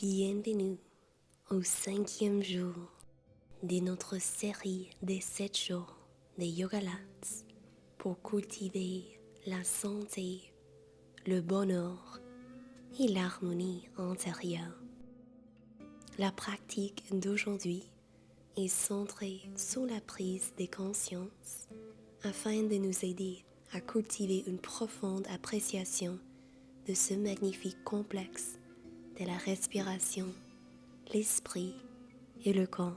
Bienvenue au 5e jour de notre série des 7 jours de Yoga Lads pour cultiver la santé, le bonheur et l'harmonie intérieure. La pratique d'aujourd'hui est centrée sur la prise de conscience afin de nous aider à cultiver une profonde appréciation de ce magnifique complexe de la respiration, l'esprit et le corps.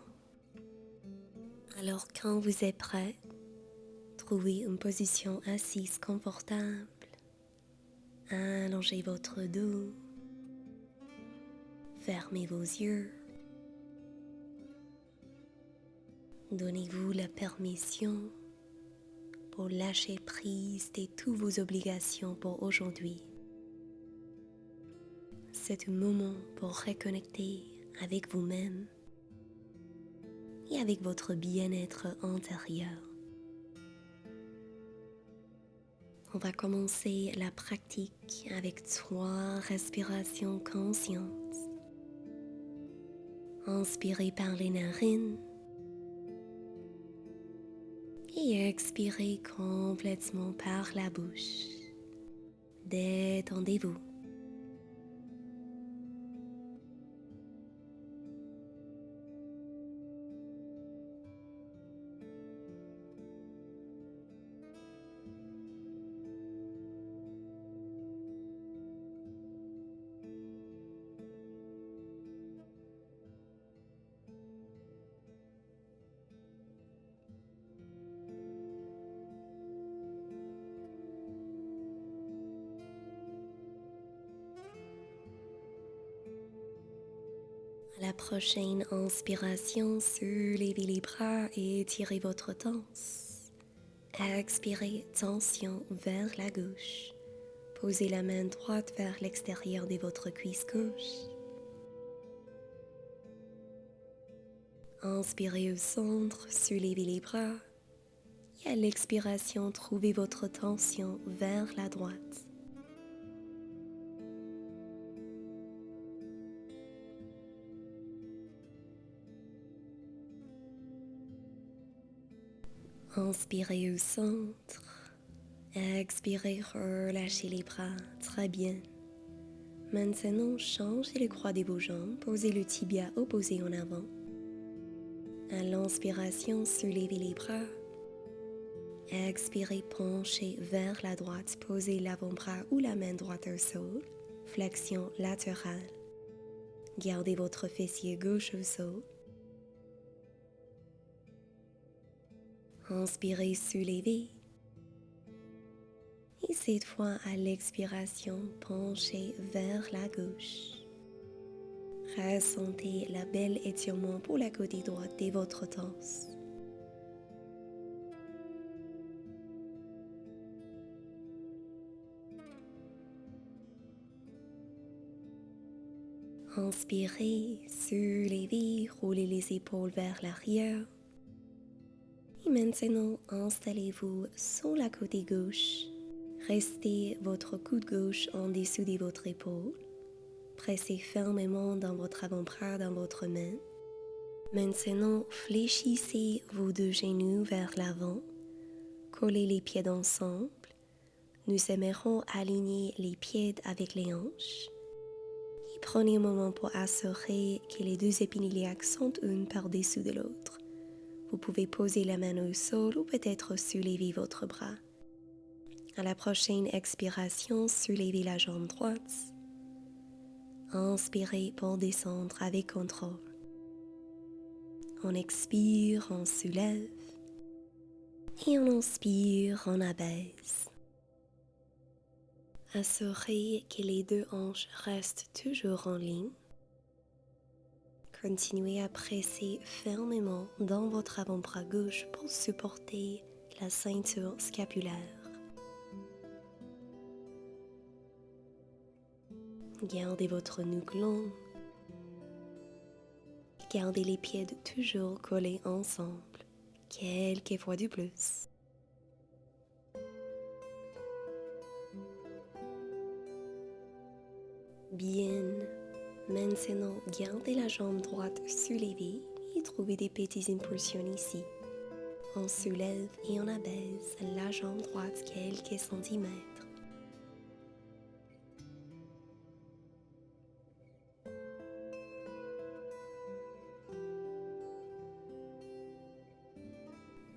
Alors quand vous êtes prêt, trouvez une position assise confortable, allongez votre dos, fermez vos yeux, donnez-vous la permission pour lâcher prise de toutes vos obligations pour aujourd'hui. C'est un moment pour reconnecter avec vous-même et avec votre bien-être intérieur. On va commencer la pratique avec 3 respirations conscientes. Inspirez par les narines et expirez complètement par la bouche. Détendez-vous. À la prochaine inspiration, soulevez les bras et étirez votre torse. Expirez, tension vers la gauche. Posez la main droite vers l'extérieur de votre cuisse gauche. Inspirez au centre, soulevez les bras. Et à l'expiration, trouvez votre tension vers la droite. Inspirez au centre. Expirez, relâchez les bras. Très bien. Maintenant, changez le croix de vos jambes. Posez le tibia opposé en avant. À l'inspiration, soulevez les bras. Expirez, penchez vers la droite. Posez l'avant-bras ou la main droite au sol. Flexion latérale. Gardez votre fessier gauche au sol. Inspirez, soulevez. Et cette fois, à l'expiration, penchez vers la gauche. Ressentez la belle étirement pour la côté droite de votre torse. Inspirez, soulevez, roulez les épaules vers l'arrière. Et maintenant, installez-vous sur la côté gauche. Restez votre coude gauche en dessous de votre épaule. Pressez fermement dans votre avant-bras dans votre main. Maintenant, fléchissez vos 2 genoux vers l'avant. Collez les pieds ensemble. Nous aimerons aligner les pieds avec les hanches. Et prenez un moment pour assurer que les 2 épines iliaques sont une par-dessous de l'autre. Vous pouvez poser la main au sol ou peut-être soulever votre bras. À la prochaine expiration, soulevez la jambe droite. Inspirez pour descendre avec contrôle. On expire, on soulève. Et on inspire, on abaisse. Assurez que les 2 hanches restent toujours en ligne. Continuez à presser fermement dans votre avant-bras gauche pour supporter la ceinture scapulaire. Gardez votre nuque longue. Gardez les pieds toujours collés ensemble, quelques fois de plus. Bien, Maintenant, gardez la jambe droite soulevée et trouvez des petites impulsions ici. On soulève et on abaisse la jambe droite quelques centimètres.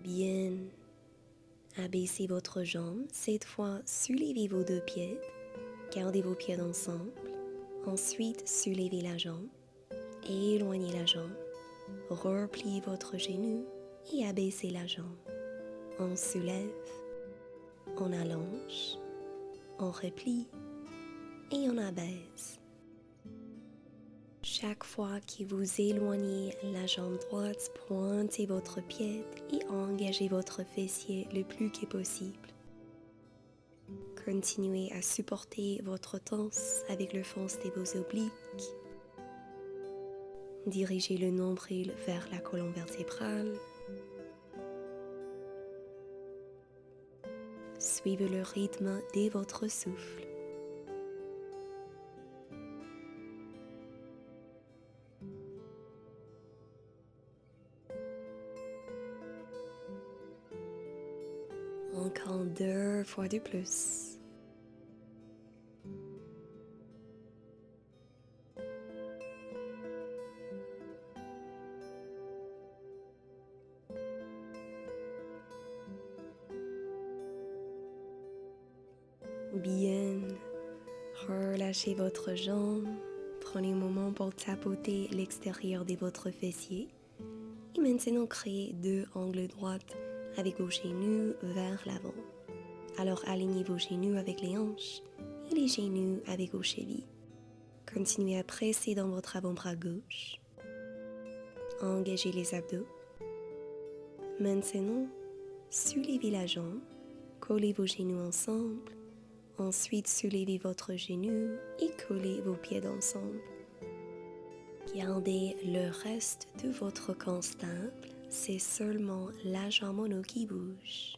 Bien. Abaissez votre jambe, cette fois soulevez vos deux pieds, gardez vos pieds ensemble, ensuite soulevez la jambe, éloignez la jambe, repliez votre genou et abaissez la jambe. On soulève, on allonge, on replie et on abaisse. Chaque fois que vous éloignez la jambe droite, pointez votre pied et engagez votre fessier le plus que possible. Continuez à supporter votre torse avec le fond de vos obliques. Dirigez le nombril vers la colonne vertébrale. Suivez le rythme de votre souffle. Encore 2 fois de plus. Bien, relâchez votre jambe, prenez un moment pour tapoter l'extérieur de votre fessier et maintenant créez 2 angles droits avec vos genoux vers l'avant. Alors alignez vos genoux avec les hanches et les genoux avec vos chevilles. Continuez à presser dans votre avant-bras gauche. Engagez les abdos. Maintenant, soulevez la jambe, collez vos genoux ensemble. Ensuite, soulevez votre genou et collez vos pieds ensemble. Gardez le reste de votre corps stable, c'est seulement la jambe en haut qui bouge.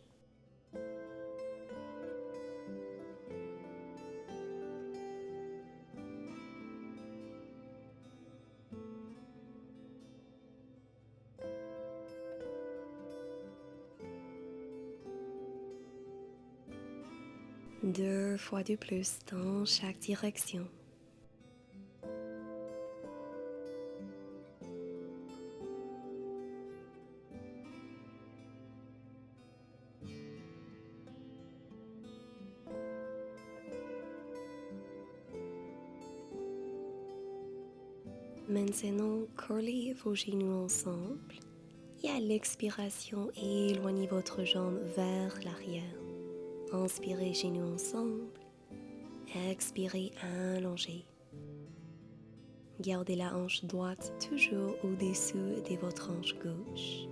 Deux fois de plus dans chaque direction. Maintenant, collez vos genoux ensemble et à l'expiration, éloignez votre jambe vers l'arrière. Inspirez genoux ensemble, expirez allongez. Gardez la hanche droite toujours au-dessous de votre hanche gauche.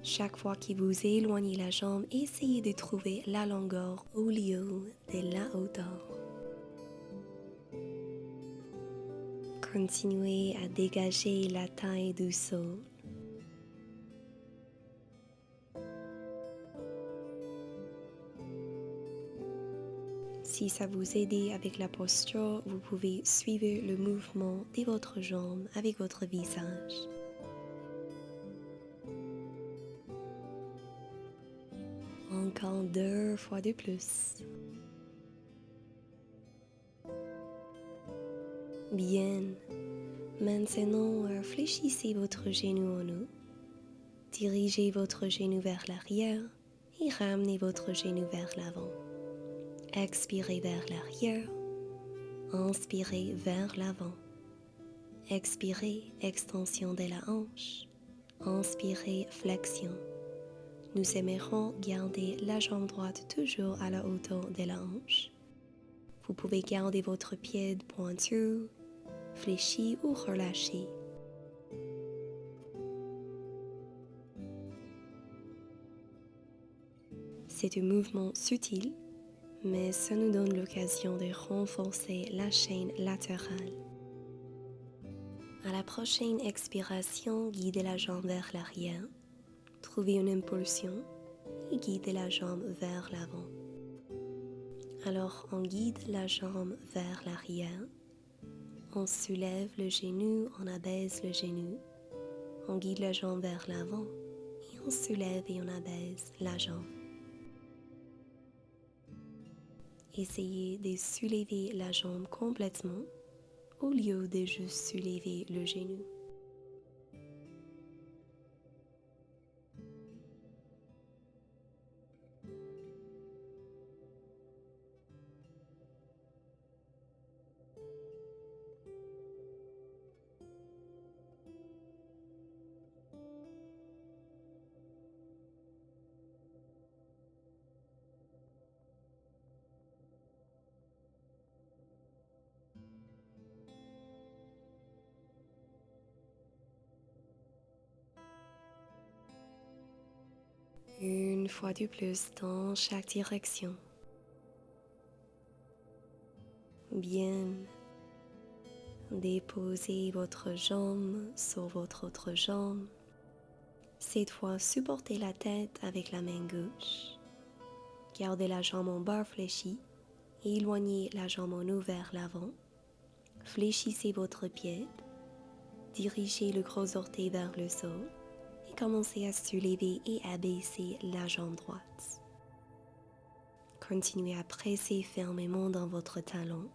Chaque fois que vous éloignez la jambe, essayez de trouver la longueur au lieu de la hauteur. Continuez à dégager la taille du sol. Si ça vous aide avec la posture, vous pouvez suivre le mouvement de votre jambe avec votre visage. Encore 2 fois de plus. Bien. Maintenant, fléchissez votre genou en haut. Dirigez votre genou vers l'arrière et ramenez votre genou vers l'avant. Expirez vers l'arrière. Inspirez vers l'avant. Expirez, extension de la hanche. Inspirez, flexion. Nous aimerons garder la jambe droite toujours à la hauteur de la hanche. Vous pouvez garder votre pied pointu, fléchi ou relâché. C'est un mouvement subtil, mais ça nous donne l'occasion de renforcer la chaîne latérale. À la prochaine expiration, guidez la jambe vers l'arrière. Trouvez une impulsion et guidez la jambe vers l'avant. Alors, on guide la jambe vers l'arrière On soulève le genou, on abaisse le genou. On guide la jambe vers l'avant et on soulève et on abaisse la jambe. Essayez de soulever la jambe complètement au lieu de juste soulever le genou. Une fois de plus dans chaque direction. Bien. Déposez votre jambe sur votre autre jambe. Cette fois, supportez la tête avec la main gauche. Gardez la jambe en bas fléchie et éloignez la jambe en haut vers l'avant. Fléchissez votre pied. Dirigez le gros orteil vers le sol et commencez à soulever et abaisser la jambe droite. Continuez à presser fermement dans votre talon.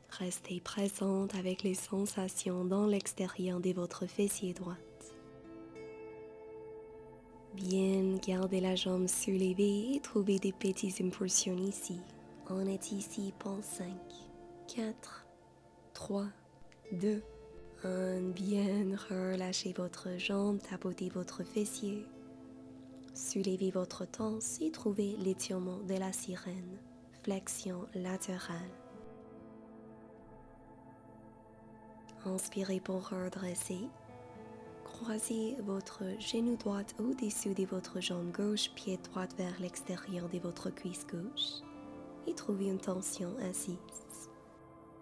Restez présente avec les sensations dans l'extérieur de votre fessier droite. Bien, gardez la jambe soulevée et trouvez des petites impulsions ici. On est ici pour 5, 4, 3, 2, 1. Bien, relâchez votre jambe, tapotez votre fessier. Soulevez votre torse et trouvez l'étirement de la sirène, flexion latérale. Inspirez pour redresser. Croisez votre genou droit au-dessus de votre jambe gauche, pied droit vers l'extérieur de votre cuisse gauche et trouvez une tension assise.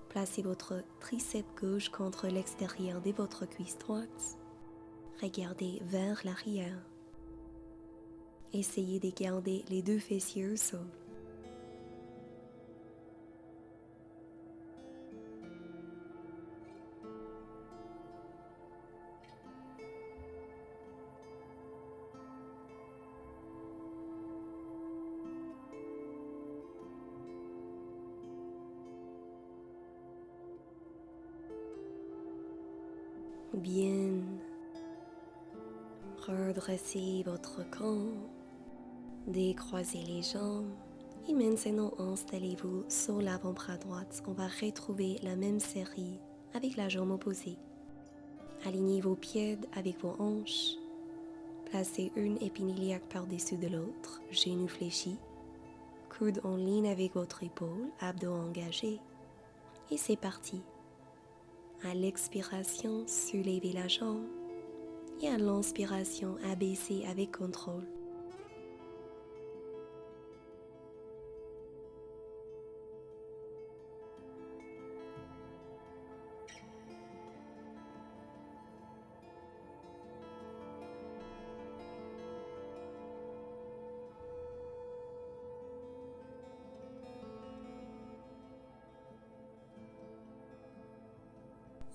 Placez votre triceps gauche contre l'extérieur de votre cuisse droite. Regardez vers l'arrière. Essayez de garder les deux fessiers au sol. Bien. Redressez votre corps. Décroisez les jambes. Et maintenant, installez-vous sur l'avant-bras droit. On va retrouver la même série avec la jambe opposée. Alignez vos pieds avec vos hanches. Placez une épine iliaque par-dessus de l'autre, genoux fléchis. Coude en ligne avec votre épaule, abdos engagés. Et c'est parti. À l'expiration, soulevez la jambe. Et à l'inspiration, abaissez avec contrôle.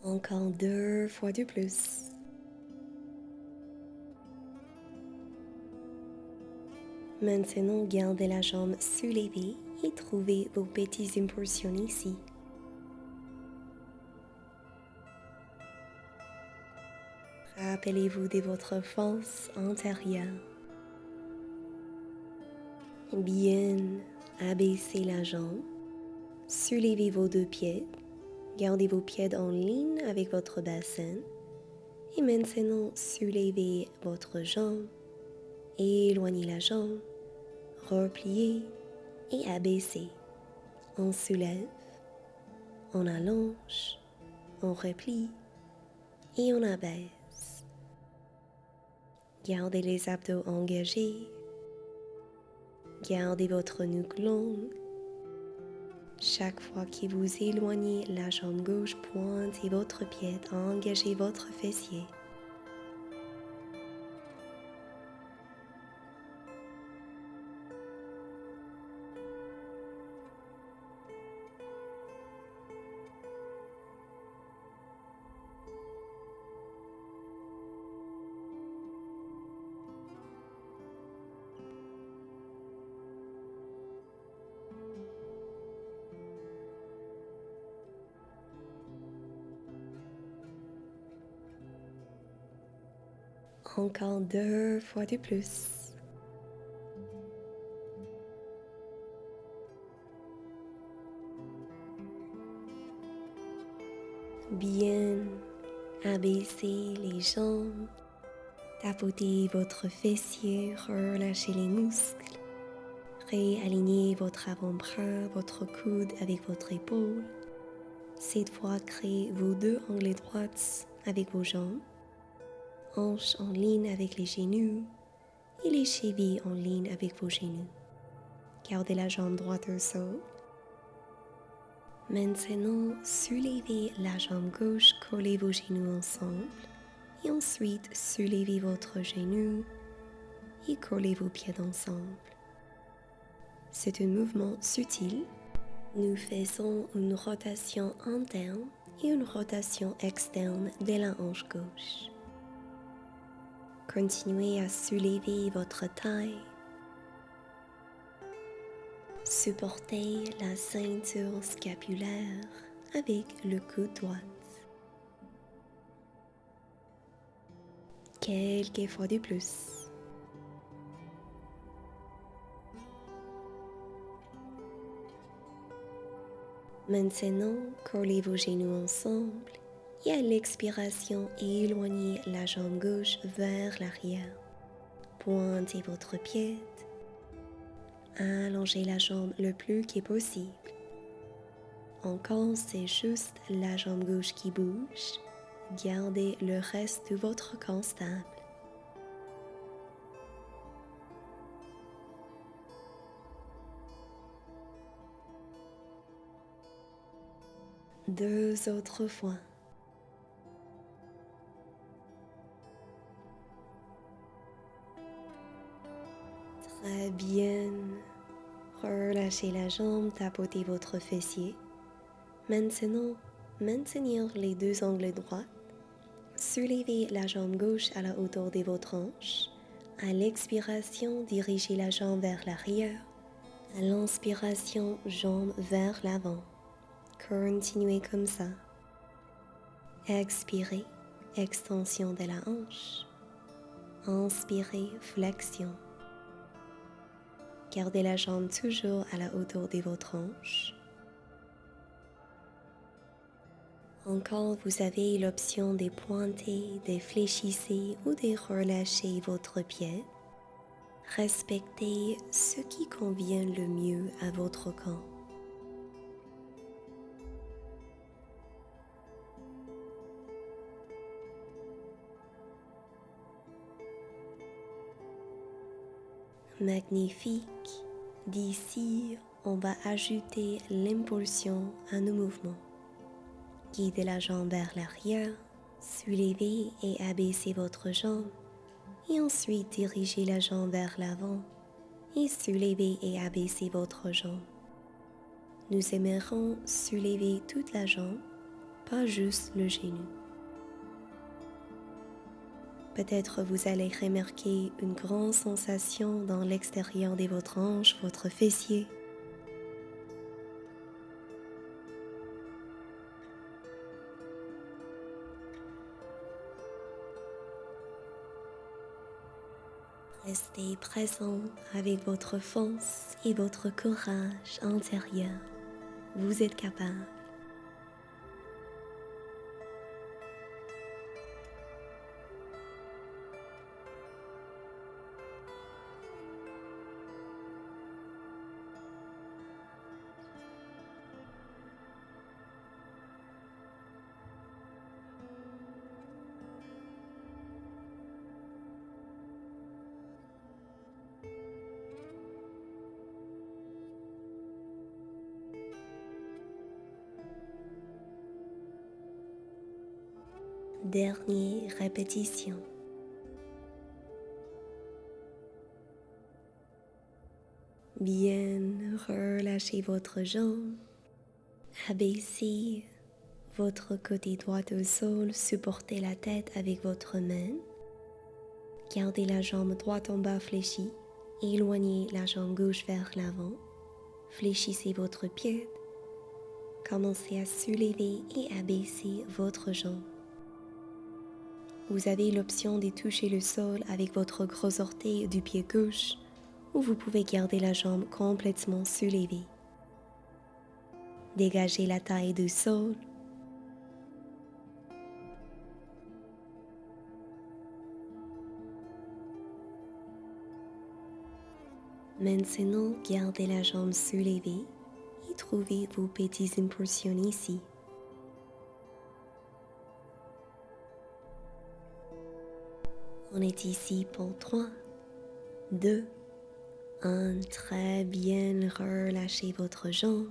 Encore 2 fois de plus. Maintenant, gardez la jambe soulevée et trouvez vos petites impulsions ici. Rappelez-vous de votre force intérieure. Bien, abaissez la jambe. Soulevez vos deux pieds. Gardez vos pieds en ligne avec votre bassin. Et maintenant, soulevez votre jambe. Éloignez la jambe. Repliez et abaissez. On soulève. On allonge. On replie. Et on abaisse. Gardez les abdos engagés. Gardez votre nuque longue. Chaque fois que vous éloignez la jambe gauche, pointez votre pied, engagez votre fessier. Encore 2 fois de plus. Bien abaissez les jambes, tapotez votre fessier, relâchez les muscles, réalignez votre avant-bras, votre coude avec votre épaule. Cette fois, créez vos 2 ongles droits avec vos jambes, hanches en ligne avec les genoux et les chevilles en ligne avec vos genoux. Gardez la jambe droite au sol. Maintenant, soulevez la jambe gauche, collez vos genoux ensemble et ensuite soulevez votre genou et collez vos pieds ensemble. C'est un mouvement subtil. Nous faisons une rotation interne et une rotation externe de la hanche gauche. Continuez à soulever votre taille. Supportez la ceinture scapulaire avec le coude droit. Quelques fois de plus. Maintenant, collez vos genoux ensemble et à l'expiration, éloignez la jambe gauche vers l'arrière. Pointez votre pied. Allongez la jambe le plus que possible. Encore, c'est juste la jambe gauche qui bouge. Gardez le reste de votre corps stable. Deux autres fois. Très bien. Relâchez la jambe, tapotez votre fessier. Maintenant, maintenir les 2 ongles droits. Soulevez la jambe gauche à la hauteur de votre hanche. À l'expiration, dirigez la jambe vers l'arrière. À l'inspiration, jambe vers l'avant. Continuez comme ça. Expirez, extension de la hanche. Inspirez, flexion. Gardez la jambe toujours à la hauteur de votre hanche. Encore, vous avez l'option de pointer, de fléchir ou de relâcher votre pied. Respectez ce qui convient le mieux à votre corps. Magnifique. D'ici, on va ajouter l'impulsion à nos mouvements. Guidez la jambe vers l'arrière, soulevez et abaissez votre jambe, et ensuite dirigez la jambe vers l'avant et soulevez et abaissez votre jambe. Nous aimerons soulever toute la jambe, pas juste le genou. Peut-être vous allez remarquer une grande sensation dans l'extérieur de votre hanche, votre fessier. Restez présent avec votre force et votre courage intérieur. Vous êtes capable. Dernière répétition. Bien relâchez votre jambe. Abaissez votre côté droit au sol, supportez la tête avec votre main. Gardez la jambe droite en bas fléchie. Éloignez la jambe gauche vers l'avant. Fléchissez votre pied. Commencez à soulever et abaisser votre jambe. Vous avez l'option de toucher le sol avec votre gros orteil du pied gauche ou vous pouvez garder la jambe complètement soulevée. Dégagez la taille du sol. Maintenant, gardez la jambe soulevée et trouvez vos petites impulsions ici. On est ici pour 3, 2, 1. Très bien, relâchez votre jambe.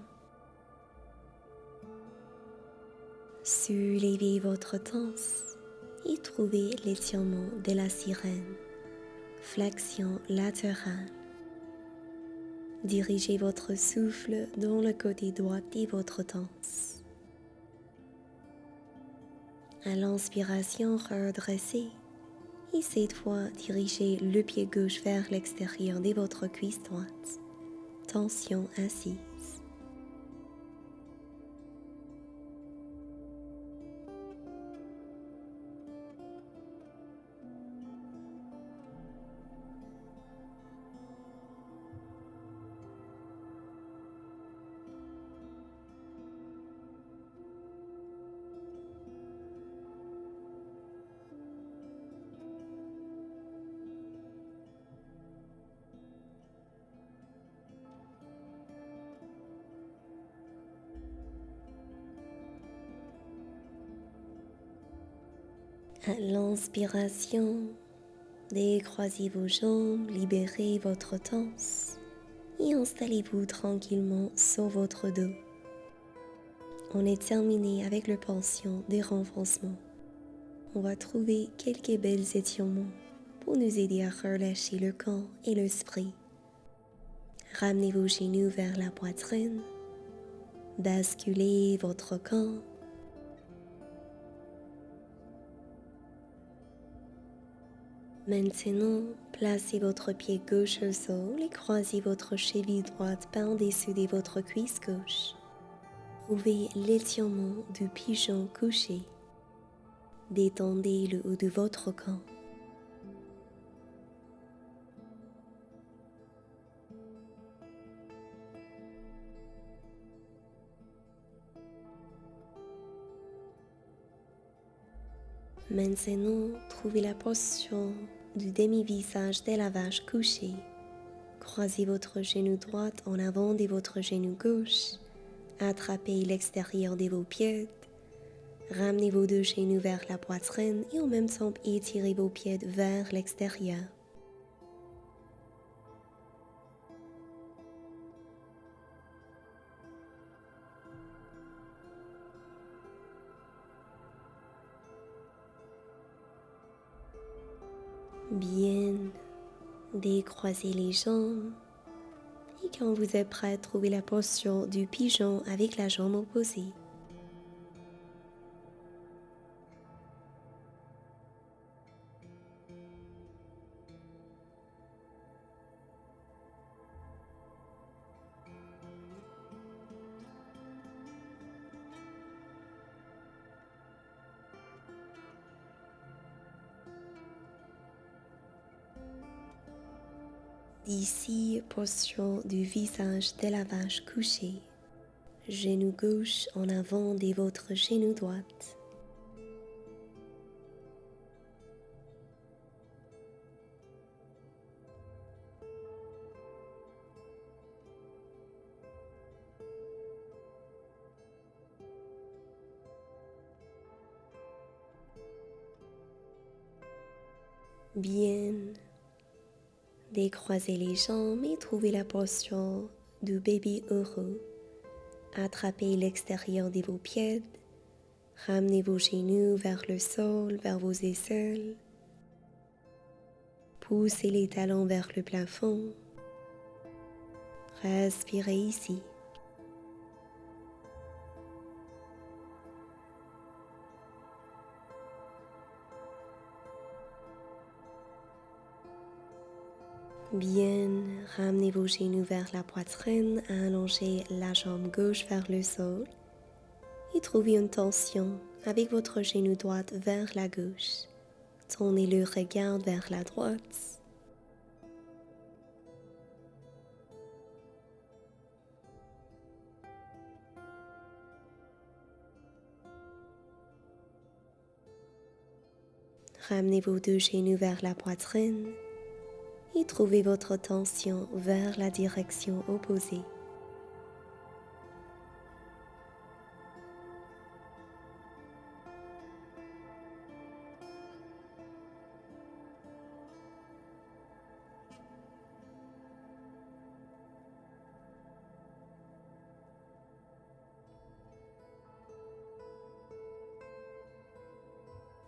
Soulevez votre torse et trouvez l'étirement de la sirène. Flexion latérale. Dirigez votre souffle dans le côté droit de votre torse. À l'inspiration, redressez. Et cette fois, dirigez le pied gauche vers l'extérieur de votre cuisse droite. Tension assise. À l'inspiration, décroisez vos jambes, libérez votre torse et installez-vous tranquillement sur votre dos. On est terminé avec le portion des renforcements. On va trouver quelques belles étirements pour nous aider à relâcher le corps et l'esprit. Ramenez vos genoux vers la poitrine, basculez votre corps. Maintenant, placez votre pied gauche au sol et croisez votre cheville droite par-dessus de votre cuisse gauche. Trouvez l'étirement du pigeon couché. Détendez le haut de votre corps. Maintenant, trouvez la posture du demi-visage de la vache couchée. Croisez votre genou droit en avant de votre genou gauche. Attrapez l'extérieur de vos pieds. Ramenez vos deux genoux vers la poitrine et en même temps étirez vos pieds vers l'extérieur. Bien, décroisez les jambes et quand vous êtes prêt, trouvez la posture du pigeon avec la jambe opposée. Ici, posture du visage de la vache couchée. Genou gauche en avant de votre genou droite. Bien, décroisez les jambes et trouvez la posture du bébé heureux. Attrapez l'extérieur de vos pieds. Ramenez vos genoux vers le sol, vers vos aisselles. Poussez les talons vers le plafond. Respirez ici. Bien, ramenez vos genoux vers la poitrine, allongez la jambe gauche vers le sol et trouvez une tension avec votre genou droit vers la gauche. Tournez le regard vers la droite. Ramenez vos deux genoux vers la poitrine et trouvez votre attention vers la direction opposée.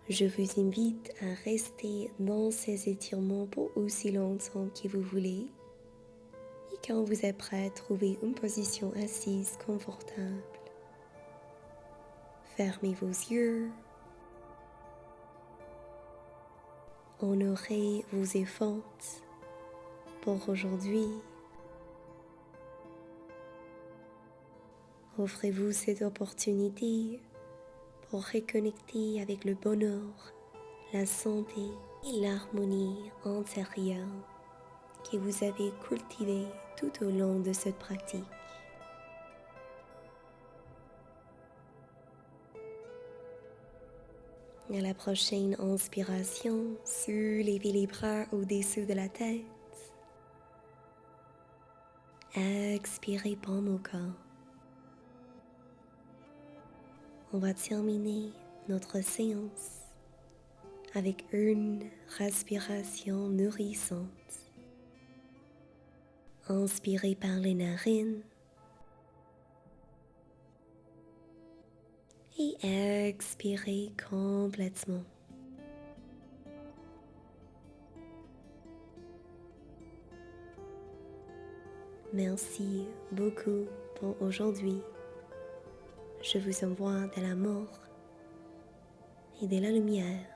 Je vous invite à rester dans ces étirements pour aussi longtemps que vous voulez. Et quand vous êtes prêt, trouvez une position assise confortable. Fermez vos yeux. Honorez vos efforts pour aujourd'hui. Offrez-vous cette opportunité pour reconnecter avec le bonheur, la santé et l'harmonie intérieure que vous avez cultivée tout au long de cette pratique. À la prochaine inspiration, soulevez les bras au-dessus de la tête. Expirez par mon corps. On va terminer notre séance avec une respiration nourrissante. Inspirez par les narines et expirez complètement. Merci beaucoup pour aujourd'hui. Je vous envoie de l'amour et de la lumière.